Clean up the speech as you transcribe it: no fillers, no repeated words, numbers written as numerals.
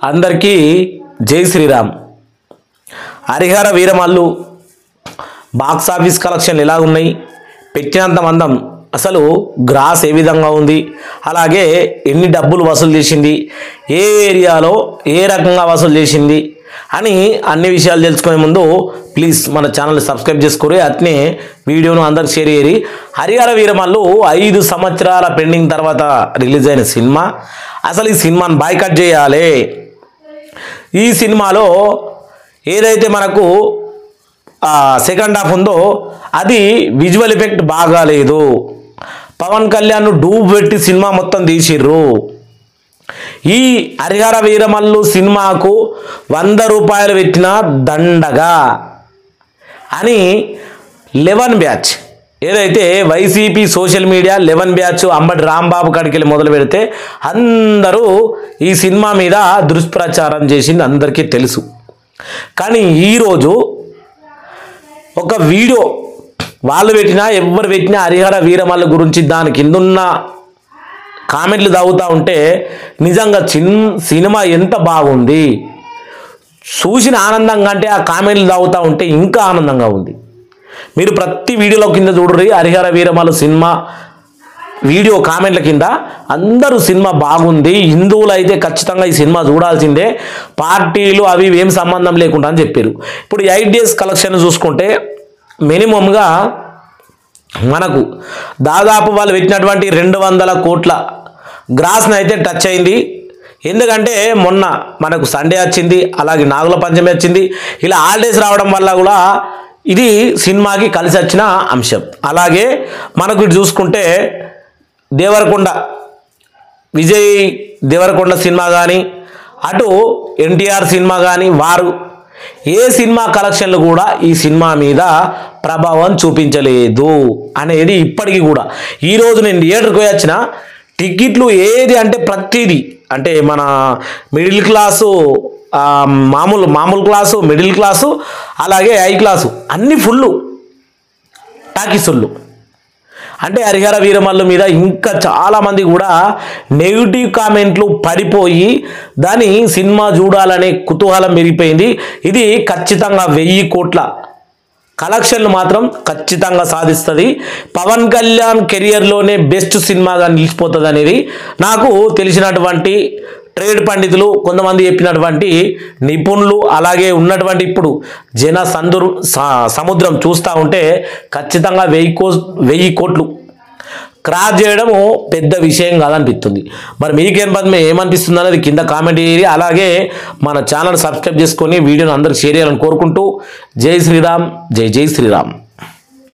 అందరికీ జై Sriram. Harihara Veeramallu box office కలెక్షన్లు ఎలా ఉన్నాయి, పెట్టినంత మందం అసలు గ్రాస్ ఏ విధంగా ఉంది, అలాగే ఎన్ని డబ్బులు వసూలు చేసింది, ఏ ఏరియాలో ఏ రకంగా వసూలు చేసింది అని అన్ని విషయాలు తెలుసుకునే ముందు ప్లీజ్ మన ఛానల్ని సబ్స్క్రైబ్ చేసుకోరు. అట్నే వీడియోను అందరికి షేర్ చేయరి. హరిహర వీరమల్లు 5 సంవత్సరాల పెండింగ్ తర్వాత రిలీజ్ అయిన సినిమా. అసలు ఈ సినిమాను బాయ్కాట్ చేయాలి. ఈ సినిమాలో ఏదైతే మనకు సెకండ్ హాఫ్ ఉందో అది విజువల్ ఎఫెక్ట్ బాగాలేదు. పవన్ కళ్యాణ్ డూబ్ పెట్టి సినిమా మొత్తం తీసిర్రు. ఈ హరిహర వీరమల్లు సినిమాకు 100 రూపాయలు పెట్టిన దండగా అని 11 బ్యాచ్ ఏదైతే YCP social media 11 batch Ambati Rambabu కాడికి మొదలు పెడితే అందరూ ఈ సినిమా మీద దుష్ప్రచారం చేసింది అందరికీ తెలుసు. కానీ ఈరోజు ఒక వీడియో వాళ్ళు పెట్టినా ఎవరు పెట్టినా హరిహర వీరమల్లు గురించి దాని కిందున్న కామెంట్లు చదువుతూ ఉంటే నిజంగా సినిమా ఎంత బాగుంది, చూసిన ఆనందంగా అంటే ఆ కామెంట్లు చదువుతూ ఉంటే ఇంకా ఆనందంగా ఉంది. మీరు ప్రతి వీడియోలో కింద చూడరు హరిహర వీరమల్లు సినిమా వీడియో కామెంట్ల కింద అందరూ సినిమా బాగుంది, హిందువులు అయితే ఖచ్చితంగా ఈ సినిమా చూడాల్సిందే, పార్టీలు అవి ఏం సంబంధం లేకుండా అని చెప్పారు. ఇప్పుడు 8 డేస్ కలెక్షన్ చూసుకుంటే మినిమంగా మనకు దాదాపు వాళ్ళు పెట్టినటువంటి 200 కోట్ల గ్రాస్ని అయితే టచ్ అయింది. ఎందుకంటే మొన్న మనకు సండే వచ్చింది, అలాగే నాగుల పంచమి వచ్చింది, ఇలా హాలిడేస్ రావడం వల్ల కూడా ఇది సినిమాకి కలిసి వచ్చిన అంశం. అలాగే మనకు ఇటు చూసుకుంటే దేవరకొండ విజయ్ దేవరకొండ సినిమా కానీ అటు ఎన్టీఆర్ సినిమా కానీ వారు ఏ సినిమా కలెక్షన్లు కూడా ఈ సినిమా మీద ప్రభావం చూపించలేదు అనేది ఇప్పటికీ కూడా. ఈరోజు నేను థియేటర్కి పోయి వచ్చిన టికెట్లు ఏది అంటే ప్రతిదీ అంటే మన మిడిల్ క్లాసు మామూలు క్లాసు, మిడిల్ క్లాసు, అలాగే హై క్లాసు అన్ని ఫుల్లు టాకీసుళ్ళు. అంటే హరిహర వీరమల్లు మీద ఇంకా చాలామంది కూడా నెగిటివ్ కామెంట్లు పడిపోయి దాని సినిమా చూడాలనే కుతూహలం పెరిగిపోయింది. ఇది ఖచ్చితంగా 1000 కోట్ల కలెక్షన్లు మాత్రం ఖచ్చితంగా సాధిస్తుంది. పవన్ కళ్యాణ్ కెరియర్లోనే బెస్ట్ సినిమాగా నిలిచిపోతుంది అనేది నాకు తెలిసినటువంటి ట్రేడ్ పండితులు, కొంతమంది చెప్పినటువంటి నిపుణులు, అలాగే ఉన్నటువంటి ఇప్పుడు సముద్రం చూస్తూ ఉంటే ఖచ్చితంగా 1000 కోట్లు క్రాస్ చేయడము పెద్ద విషయం కాదనిపిస్తుంది. మరి ఏమనిపిస్తుంది అనేది కింద కామెంట్ చేయాలి. అలాగే మన ఛానల్ సబ్స్క్రైబ్ చేసుకొని వీడియోని అందరికి షేర్ చేయాలని కోరుకుంటూ జై శ్రీరామ్, జై జై శ్రీరామ్.